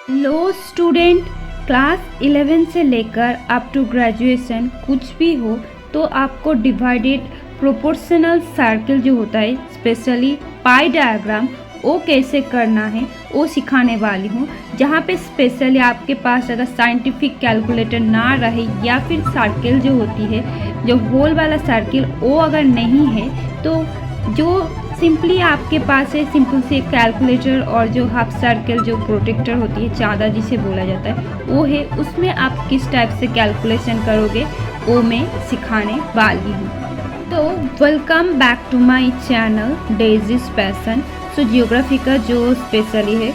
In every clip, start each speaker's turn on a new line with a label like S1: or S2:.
S1: लो student, class 11 से लेकर up to graduation कुछ भी हो तो आपको डिवाइडेड प्रोपोर्शनल सर्किल जो होता है, स्पेशली पाई डायग्राम, वो कैसे करना है वो सिखाने वाली हूँ। जहाँ पे स्पेशली आपके पास अगर साइंटिफिक कैलकुलेटर ना रहे या फिर सर्किल जो होती है, जो होल वाला सर्किल, वो अगर नहीं है तो जो सिंपली आपके पास है सिंपल से कैलकुलेटर और जो हाफ सर्किल जो प्रोटेक्टर होती है, चादर जिसे बोला जाता है, वो है। उसमें आप किस टाइप से कैलकुलेशन करोगे वो मैं सिखाने वाली हूँ। तो welcome back to my channel Daisy's passion. So geography का जो स्पेशली है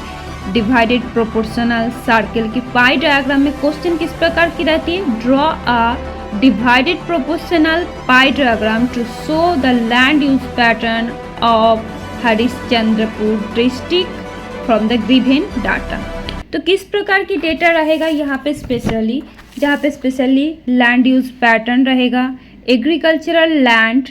S1: डिवाइडेड प्रोपोर्शनल सर्किल की पाई डायग्राम में क्वेश्चन किस प्रकार की रहती है, draw a divided proportional pie diagram to show the land use pattern of Harishchandrapur district from the given data. तो किस प्रकार की डेटा रहेगा यहाँ पे स्पेशली, जहाँ पे स्पेशली लैंड यूज पैटर्न रहेगा, एग्रीकल्चरल लैंड,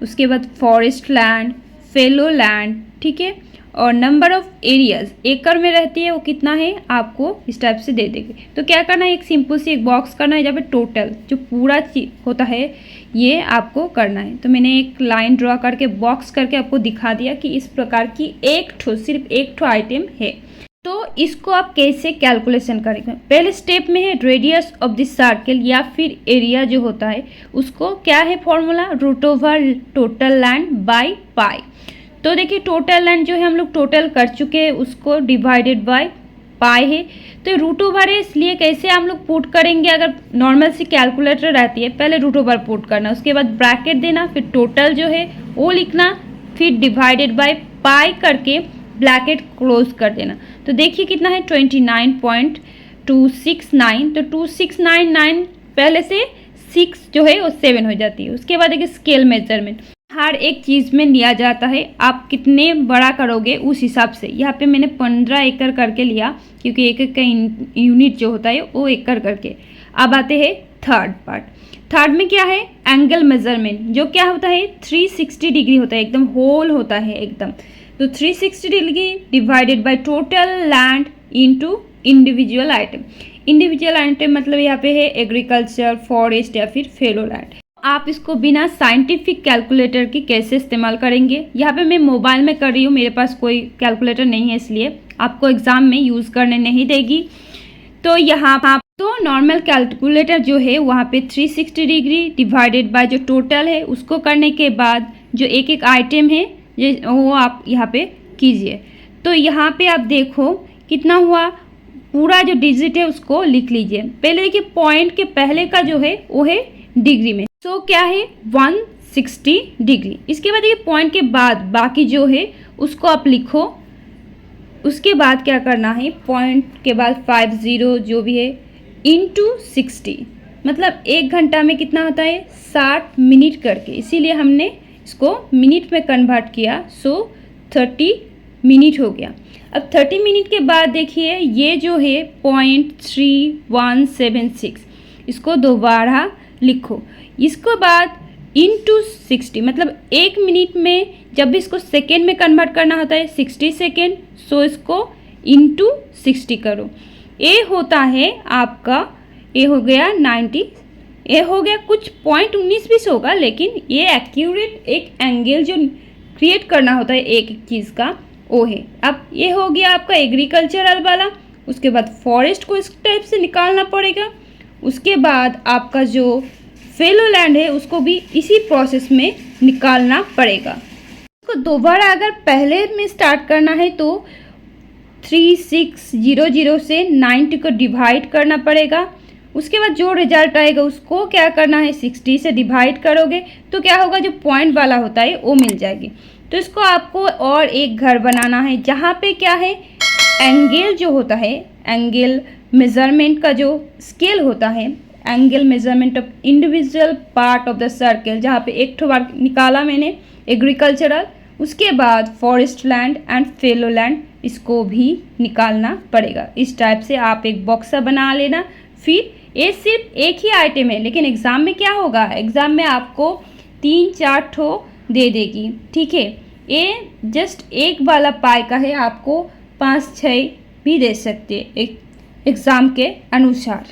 S1: उसके बाद फॉरेस्ट लैंड, फेलो लैंड, ठीक है, और नंबर ऑफ एरियाज एकड़ में रहती है वो कितना है आपको इस टाइप से दे देंगे। तो क्या करना है, एक सिंपल सी एक बॉक्स करना है जहाँ पे टोटल जो पूरा चीज होता है ये आपको करना है। तो मैंने एक लाइन ड्रॉ करके बॉक्स करके आपको दिखा दिया कि इस प्रकार की सिर्फ एक ठो आइटम है। तो इसको आप कैसे कैलकुलेशन करेंगे, पहले स्टेप में है रेडियस ऑफ दिस सर्किल या फिर एरिया जो होता है उसको क्या है formula, root over total land by pi. तो देखिए टोटल लैंड जो है हम लोग टोटल कर चुके हैं, उसको डिवाइडेड बाय पाई है। तो रूट ओवर है, इसलिए कैसे हम लोग पुट करेंगे, अगर नॉर्मल सी कैलकुलेटर रहती है पहले रूट ओवर पुट करना, उसके बाद ब्रैकेट देना, फिर टोटल जो है वो लिखना, फिर डिवाइडेड बाय पाई करके ब्रैकेट क्लोज कर देना। तो देखिए कितना है 29.269। तो 2699 पहले से 6 जो है वो 7 हो जाती है। उसके बाद देखिए स्केल मेजरमेंट हर एक चीज़ में लिया जाता है, आप कितने बड़ा करोगे उस हिसाब से। यहाँ पे मैंने 15 एकड़ करके लिया क्योंकि एक एक का यूनिट जो होता है वो एकड़ करके। अब आते हैं थर्ड पार्ट। थर्ड में क्या है, एंगल मेजरमेंट, जो क्या होता है 360 डिग्री होता है, एकदम होल होता है एकदम। तो 360 degree divided by total land into individual item. Individual item मतलब यहाँ पे है एग्रीकल्चर, फॉरेस्ट या फिर फेलो लैंड। आप इसको बिना साइंटिफिक कैलकुलेटर की कैसे इस्तेमाल करेंगे, यहाँ पे मैं मोबाइल में कर रही हूँ, मेरे पास कोई कैलकुलेटर नहीं है इसलिए आपको एग्जाम में यूज़ करने नहीं देगी। तो यहाँ तो नॉर्मल कैलकुलेटर जो है वहाँ पे 360 डिग्री डिवाइडेड बाय जो टोटल है उसको करने के बाद जो एक एक आइटम है वो आप यहाँ पे कीजिए। तो यहाँ पे आप देखो कितना हुआ, पूरा जो डिजिट है उसको लिख लीजिए। पहले देखिए पॉइंट के पहले का जो है वो है डिग्री में, तो क्या है 160 डिग्री। इसके बाद देखिए पॉइंट के बाद बाकी जो है उसको आप लिखो। उसके बाद क्या करना है, पॉइंट के बाद 50 जो भी है इंटू 60, मतलब 1 घंटा में कितना होता है 60 मिनट करके, इसीलिए हमने इसको मिनट में कन्वर्ट किया। सो 30 मिनट हो गया। अब 30 मिनट के बाद देखिए ये जो है 0.3176, इसको दोबारा लिखो। इसके बाद इंटू 60, मतलब 1 मिनट में जब भी इसको सेकेंड में कन्वर्ट करना होता है 60 सेकेंड, सो इसको इंटू 60 करो। ये होता है आपका, ये हो गया 90, ये हो गया कुछ 0.19 होगा, लेकिन ये एक्यूरेट एक एंगल जो क्रिएट करना होता है एक एक चीज़ का वो है। अब ये हो गया आपका एग्रीकल्चरल वाला। उसके बाद फॉरेस्ट को इस टाइप से निकालना पड़ेगा। उसके बाद आपका जो फेलो लैंड है उसको भी इसी प्रोसेस में निकालना पड़ेगा। इसको दोबारा अगर पहले में स्टार्ट करना है तो 3600 से 90 को डिवाइड करना पड़ेगा। उसके बाद जो रिजल्ट आएगा उसको क्या करना है 60 से डिवाइड करोगे तो क्या होगा, जो पॉइंट वाला होता है वो मिल जाएगी। तो इसको आपको और एक घर बनाना है जहाँ पे क्या है एंगल जो होता है, एंगल मेजरमेंट का जो स्केल होता है, angle measurement of individual part of the circle, जहाँ पे एक ठो बार निकाला मैंने एग्रीकल्चरल। उसके बाद forest land and fellow land, इसको भी निकालना पड़ेगा। इस टाइप से आप एक बॉक्सा बना लेना। फिर ये सिर्फ एक ही आइटम है, लेकिन एग्ज़ाम में क्या होगा, एग्ज़ाम में आपको 3-4 ठो दे देगी, ठीक है। ये जस्ट एक वाला पाई का है, आपको 5-6 भी दे सकते हैं एक एग्ज़ाम के अनुसार।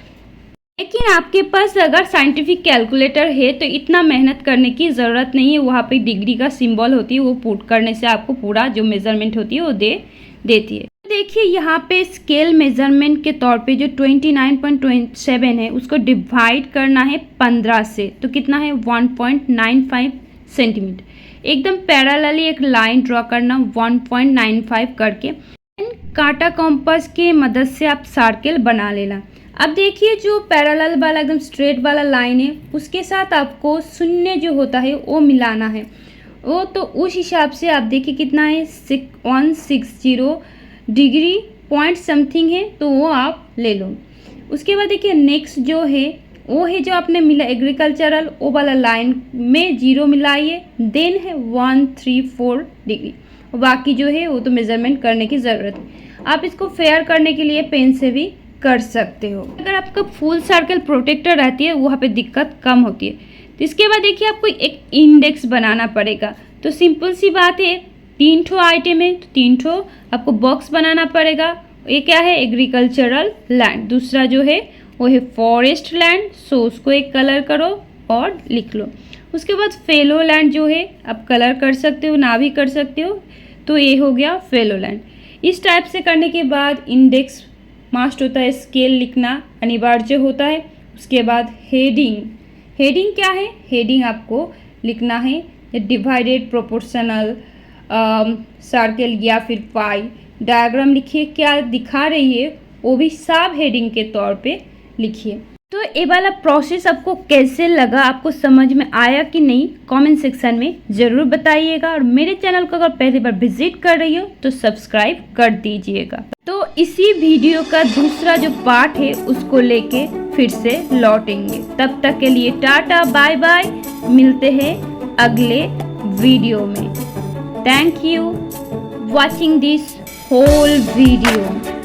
S1: लेकिन आपके पास अगर साइंटिफिक कैलकुलेटर है तो इतना मेहनत करने की ज़रूरत नहीं है। वहाँ पे डिग्री का सिंबल होती है, वो पुट करने से आपको पूरा जो मेज़रमेंट होती है वो देती है। देखिए यहाँ पे स्केल मेज़रमेंट के तौर पे जो 29.27 है उसको डिवाइड करना है 15 से, तो कितना है 1.95 सेंटीमीटर। एकदम पैरेलली एक लाइन ड्रॉ करना 1.95 करके, कांटा कॉम्पास के मदद से आप सर्कल बना लेना। अब देखिए जो पैरेलल वाला एकदम स्ट्रेट वाला लाइन है उसके साथ आपको शून्य जो होता है वो मिलाना है, वो तो उस हिसाब से आप देखिए कितना है 160 डिग्री पॉइंट समथिंग है, तो वो आप ले लो। उसके बाद देखिए नेक्स्ट जो है वो है जो आपने मिला एग्रीकल्चरल, वो वाला लाइन में 0 मिलाइए, देन है 134 डिग्री। बाकी जो है वो तो मेज़रमेंट करने की ज़रूरत है। आप इसको फेयर करने के लिए पेन से भी कर सकते हो। अगर आपका फुल सर्कल प्रोटेक्टर रहती है वहाँ पे दिक्कत कम होती है। तो इसके बाद देखिए आपको एक इंडेक्स बनाना पड़ेगा। तो सिंपल सी बात है, 3 ठो आइटम है तो 3 ठो आपको बॉक्स बनाना पड़ेगा। ये क्या है एग्रीकल्चरल लैंड, दूसरा जो है वो है फॉरेस्ट लैंड, सो उसको एक कलर करो और लिख लो। उसके बाद फेलो लैंड जो है आप कलर कर सकते हो ना भी कर सकते हो, तो ये हो गया फेलो लैंड। इस टाइप से करने के बाद इंडेक्स मास्ट होता है, स्केल लिखना अनिवार्य होता है। उसके बाद हेडिंग, हेडिंग क्या है, हेडिंग आपको लिखना है डिवाइडेड प्रोपोर्शनल सर्कल या फिर पाई। डायग्राम लिखिए क्या दिखा रही है वो भी सब हेडिंग के तौर पे लिखिए। तो ये वाला प्रोसेस आपको कैसे लगा, आपको समझ में आया कि नहीं, कमेंट सेक्शन में ज़रूर बताइएगा। और मेरे चैनल को अगर पहली बार विजिट कर रही हो तो सब्सक्राइब कर दीजिएगा। तो इसी वीडियो का दूसरा जो पार्ट है उसको लेके फिर से लौटेंगे। तब तक के लिए टाटा बाय बाय, मिलते हैं अगले वीडियो में। Thank you watching this whole video.